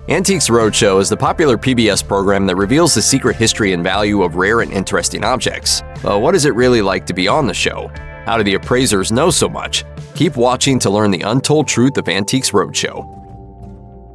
Antiques Roadshow is the popular PBS program that reveals the secret history and value of rare and interesting objects. But what is it really like to be on the show? How do the appraisers know so much? Keep watching to learn the untold truth of Antiques Roadshow.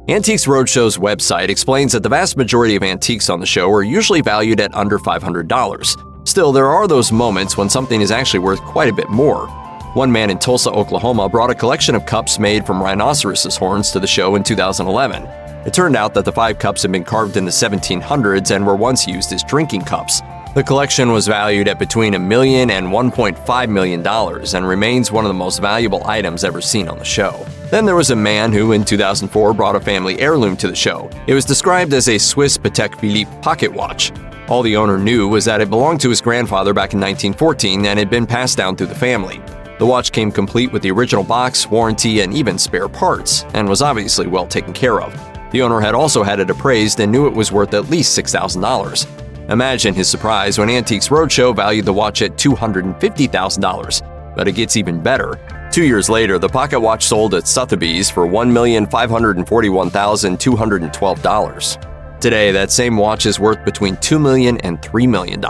Antiques Roadshow's website explains that the vast majority of antiques on the show are usually valued at under $500. Still, there are those moments when something is actually worth quite a bit more. One man in Tulsa, Oklahoma brought a collection of cups made from rhinoceros horns to the show in 2011. It turned out that the 5 cups had been carved in the 1700s and were once used as drinking cups. The collection was valued at between $1 million and $1.5 million and remains one of the most valuable items ever seen on the show. Then there was a man who, in 2004, brought a family heirloom to the show. It was described as a Swiss Patek Philippe pocket watch. All the owner knew was that it belonged to his grandfather back in 1914 and had been passed down through the family. The watch came complete with the original box, warranty, and even spare parts, and was obviously well taken care of. The owner had also had it appraised and knew it was worth at least $6,000. Imagine his surprise when Antiques Roadshow valued the watch at $250,000. But it gets even better. 2 years later, the pocket watch sold at Sotheby's for $1,541,212. Today, that same watch is worth between $2 million and $3 million.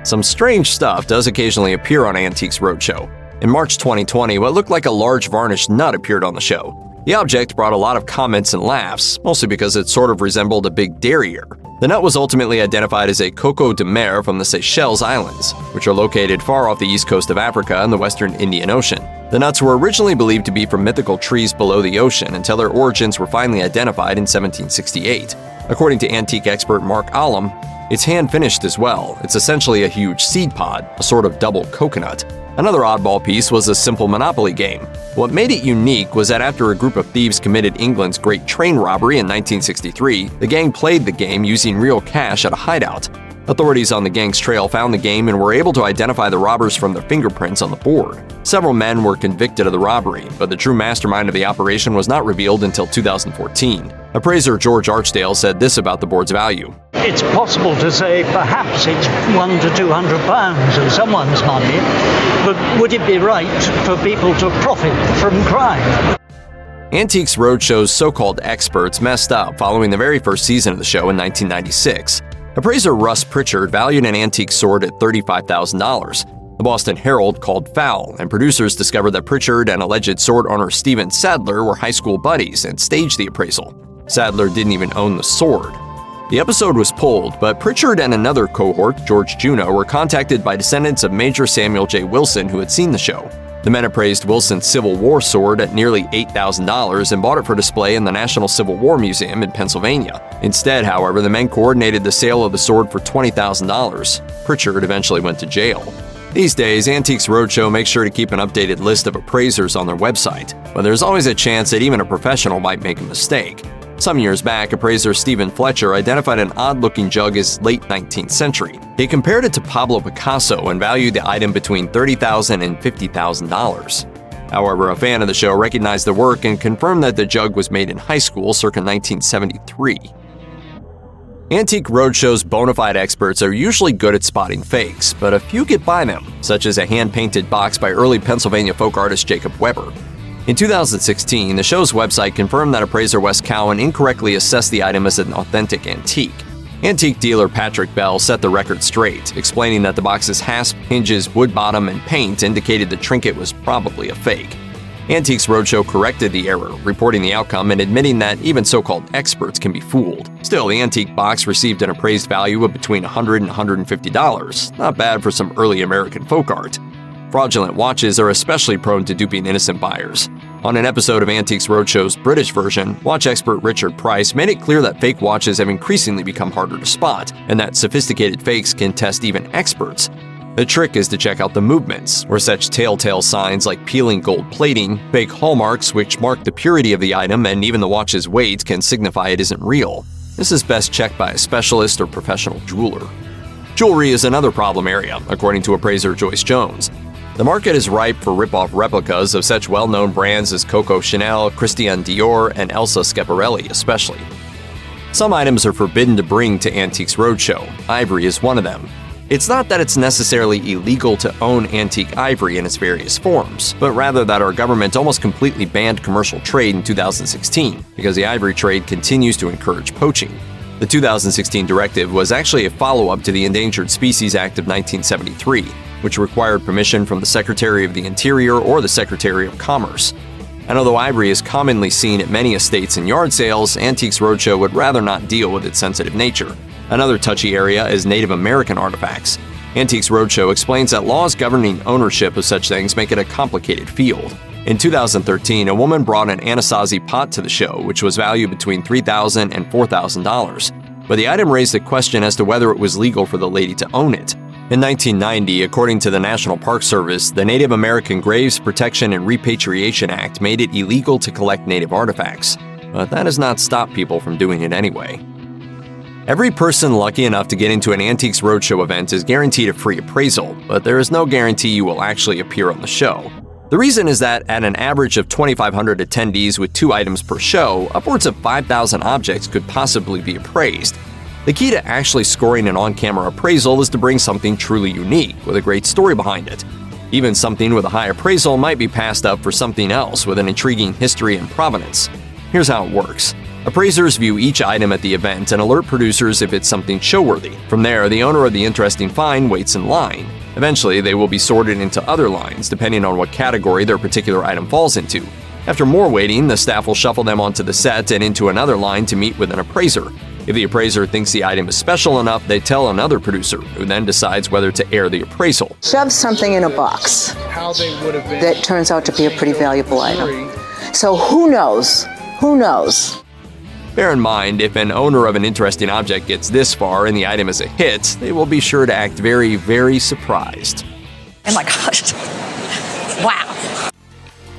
Some strange stuff does occasionally appear on Antiques Roadshow. In March 2020, what looked like a large varnished nut appeared on the show. The object brought a lot of comments and laughs, mostly because it sort of resembled a big derriere. The nut was ultimately identified as a coco de mer from the Seychelles Islands, which are located far off the east coast of Africa and the western Indian Ocean. The nuts were originally believed to be from mythical trees below the ocean until their origins were finally identified in 1768. According to antique expert Mark Allam, it's hand-finished as well. It's essentially a huge seed pod, a sort of double coconut. Another oddball piece was a simple Monopoly game. What made it unique was that after a group of thieves committed England's Great Train Robbery in 1963, the gang played the game using real cash at a hideout. Authorities on the gang's trail found the game and were able to identify the robbers from their fingerprints on the board. Several men were convicted of the robbery, but the true mastermind of the operation was not revealed until 2014. Appraiser George Archdale said this about the board's value. It's possible to say perhaps it's £100 to £200 of someone's money, but would it be right for people to profit from crime? Antiques Roadshow's so-called experts messed up following the very first season of the show in 1996. Appraiser Russ Pritchard valued an antique sword at $35,000. The Boston Herald called foul, and producers discovered that Pritchard and alleged sword owner Stephen Sadler were high school buddies and staged the appraisal. Sadler didn't even own the sword. The episode was pulled, but Pritchard and another cohort, George Juno, were contacted by descendants of Major Samuel J. Wilson who had seen the show. The men appraised Wilson's Civil War sword at nearly $8,000 and bought it for display in the National Civil War Museum in Pennsylvania. Instead, however, the men coordinated the sale of the sword for $20,000. Pritchard eventually went to jail. These days, Antiques Roadshow makes sure to keep an updated list of appraisers on their website, but there's always a chance that even a professional might make a mistake. Some years back, appraiser Stephen Fletcher identified an odd-looking jug as late 19th century. He compared it to Pablo Picasso and valued the item between $30,000 and $50,000. However, a fan of the show recognized the work and confirmed that the jug was made in high school circa 1973. Antique Roadshow's bona fide experts are usually good at spotting fakes, but a few get by them, such as a hand-painted box by early Pennsylvania folk artist Jacob Weber. In 2016, the show's website confirmed that appraiser Wes Cowan incorrectly assessed the item as an authentic antique. Antique dealer Patrick Bell set the record straight, explaining that the box's hasp, hinges, wood bottom, and paint indicated the trinket was probably a fake. Antiques Roadshow corrected the error, reporting the outcome and admitting that even so-called experts can be fooled. Still, the antique box received an appraised value of between $100 and $150, not bad for some early American folk art. Fraudulent watches are especially prone to duping innocent buyers. On an episode of Antiques Roadshow's British version, watch expert Richard Price made it clear that fake watches have increasingly become harder to spot, and that sophisticated fakes can test even experts. The trick is to check out the movements, or such telltale signs like peeling gold plating, fake hallmarks which mark the purity of the item, and even the watch's weight can signify it isn't real. This is best checked by a specialist or professional jeweler. Jewelry is another problem area, according to appraiser Joyce Jones. The market is ripe for rip-off replicas of such well-known brands as Coco Chanel, Christian Dior, and Elsa Schiaparelli especially. Some items are forbidden to bring to Antiques Roadshow. Ivory is one of them. It's not that it's necessarily illegal to own antique ivory in its various forms, but rather that our government almost completely banned commercial trade in 2016 because the ivory trade continues to encourage poaching. The 2016 directive was actually a follow-up to the Endangered Species Act of 1973, which required permission from the Secretary of the Interior or the Secretary of Commerce. And although ivory is commonly seen at many estates and yard sales, Antiques Roadshow would rather not deal with its sensitive nature. Another touchy area is Native American artifacts. Antiques Roadshow explains that laws governing ownership of such things make it a complicated field. In 2013, a woman brought an Anasazi pot to the show, which was valued between $3,000 and $4,000. But the item raised a question as to whether it was legal for the lady to own it. In 1990, according to the National Park Service, the Native American Graves Protection and Repatriation Act made it illegal to collect native artifacts. But that has not stopped people from doing it anyway. Every person lucky enough to get into an Antiques Roadshow event is guaranteed a free appraisal, but there is no guarantee you will actually appear on the show. The reason is that at an average of 2,500 attendees with 2 items per show, upwards of 5,000 objects could possibly be appraised. The key to actually scoring an on-camera appraisal is to bring something truly unique with a great story behind it. Even something with a high appraisal might be passed up for something else with an intriguing history and provenance. Here's how it works. Appraisers view each item at the event and alert producers if it's something show-worthy. From there, the owner of the interesting find waits in line. Eventually, they will be sorted into other lines, depending on what category their particular item falls into. After more waiting, the staff will shuffle them onto the set and into another line to meet with an appraiser. If the appraiser thinks the item is special enough, they tell another producer, who then decides whether to air the appraisal. Shove something in a box that turns out to be a pretty valuable item. So who knows? Who knows? Bear in mind, if an owner of an interesting object gets this far and the item is a hit, they will be sure to act very, very surprised. Oh my gosh. Wow.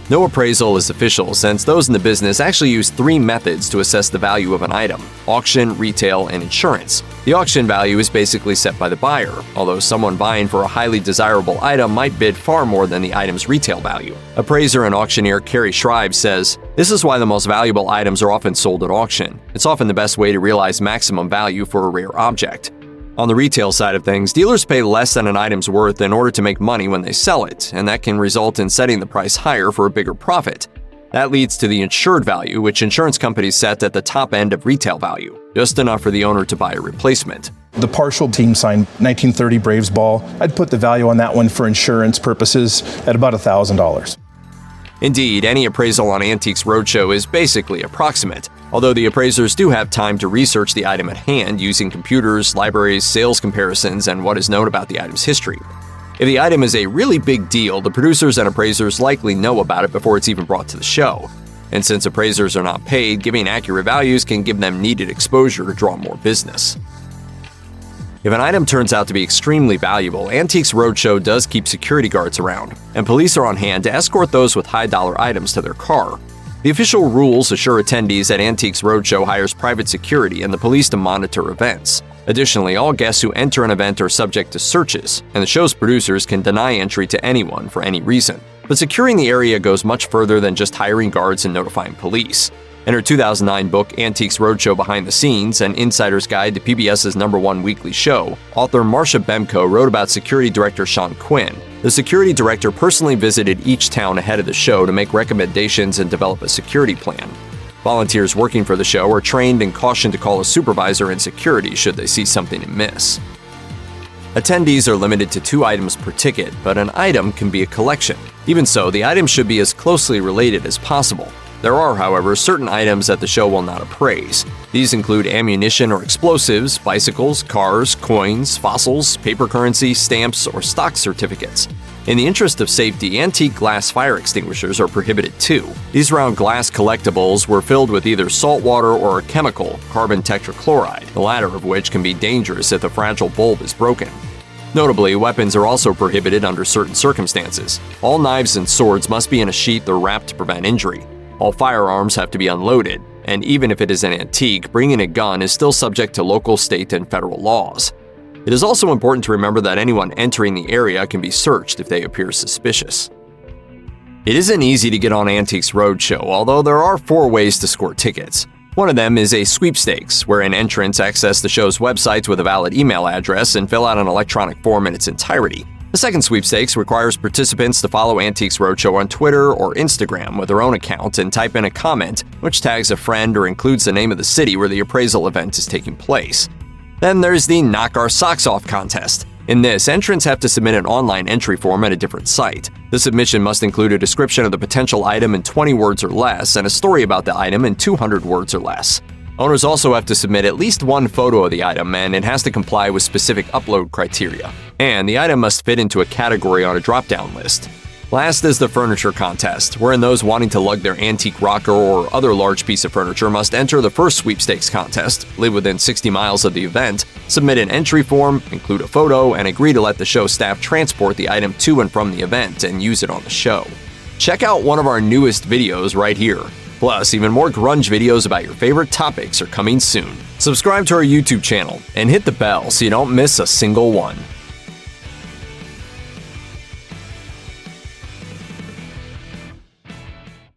No appraisal is official since those in the business actually use 3 methods to assess the value of an item: auction, retail, and insurance. The auction value is basically set by the buyer, although someone buying for a highly desirable item might bid far more than the item's retail value. Appraiser and auctioneer Carrie Schreiber says, "This is why the most valuable items are often sold at auction. It's often the best way to realize maximum value for a rare object." On the retail side of things, dealers pay less than an item's worth in order to make money when they sell it, and that can result in setting the price higher for a bigger profit. That leads to the insured value, which insurance companies set at the top end of retail value, just enough for the owner to buy a replacement. The partial team signed 1930 Braves ball. I'd put the value on that one for insurance purposes at about $1,000. Indeed, any appraisal on Antiques Roadshow is basically approximate, although the appraisers do have time to research the item at hand using computers, libraries, sales comparisons, and what is known about the item's history. If the item is a really big deal, the producers and appraisers likely know about it before it's even brought to the show. And since appraisers are not paid, giving accurate values can give them needed exposure to draw more business. If an item turns out to be extremely valuable, Antiques Roadshow does keep security guards around, and police are on hand to escort those with high-dollar items to their car. The official rules assure attendees that Antiques Roadshow hires private security and the police to monitor events. Additionally, all guests who enter an event are subject to searches, and the show's producers can deny entry to anyone for any reason. But securing the area goes much further than just hiring guards and notifying police. In her 2009 book, Antiques Roadshow Behind the Scenes, an insider's guide to PBS's #1 weekly show, author Marcia Bemko wrote about security director Sean Quinn. The security director personally visited each town ahead of the show to make recommendations and develop a security plan. Volunteers working for the show are trained and cautioned to call a supervisor in security should they see something amiss. Attendees are limited to 2 items per ticket, but an item can be a collection. Even so, the items should be as closely related as possible. There are, however, certain items that the show will not appraise. These include ammunition or explosives, bicycles, cars, coins, fossils, paper currency, stamps, or stock certificates. In the interest of safety, antique glass fire extinguishers are prohibited too. These round glass collectibles were filled with either salt water or a chemical, carbon tetrachloride, the latter of which can be dangerous if the fragile bulb is broken. Notably, weapons are also prohibited under certain circumstances. All knives and swords must be in a sheath or wrapped to prevent injury. All firearms have to be unloaded, and even if it is an antique, bringing a gun is still subject to local, state, and federal laws. It is also important to remember that anyone entering the area can be searched if they appear suspicious. It isn't easy to get on Antiques Roadshow, although there are 4 ways to score tickets. One of them is a sweepstakes, wherein entrants access the show's website with a valid email address and fill out an electronic form in its entirety. The second sweepstakes requires participants to follow Antiques Roadshow on Twitter or Instagram with their own account and type in a comment which tags a friend or includes the name of the city where the appraisal event is taking place. Then there's the Knock Our Socks Off contest. In this, entrants have to submit an online entry form at a different site. The submission must include a description of the potential item in 20 words or less and a story about the item in 200 words or less. Owners also have to submit at least one photo of the item, and it has to comply with specific upload criteria. And the item must fit into a category on a drop-down list. Last is the furniture contest, wherein those wanting to lug their antique rocker or other large piece of furniture must enter the first sweepstakes contest, live within 60 miles of the event, submit an entry form, include a photo, and agree to let the show staff transport the item to and from the event and use it on the show. Check out one of our newest videos right here. Plus, even more grunge videos about your favorite topics are coming soon. Subscribe to our YouTube channel and hit the bell so you don't miss a single one.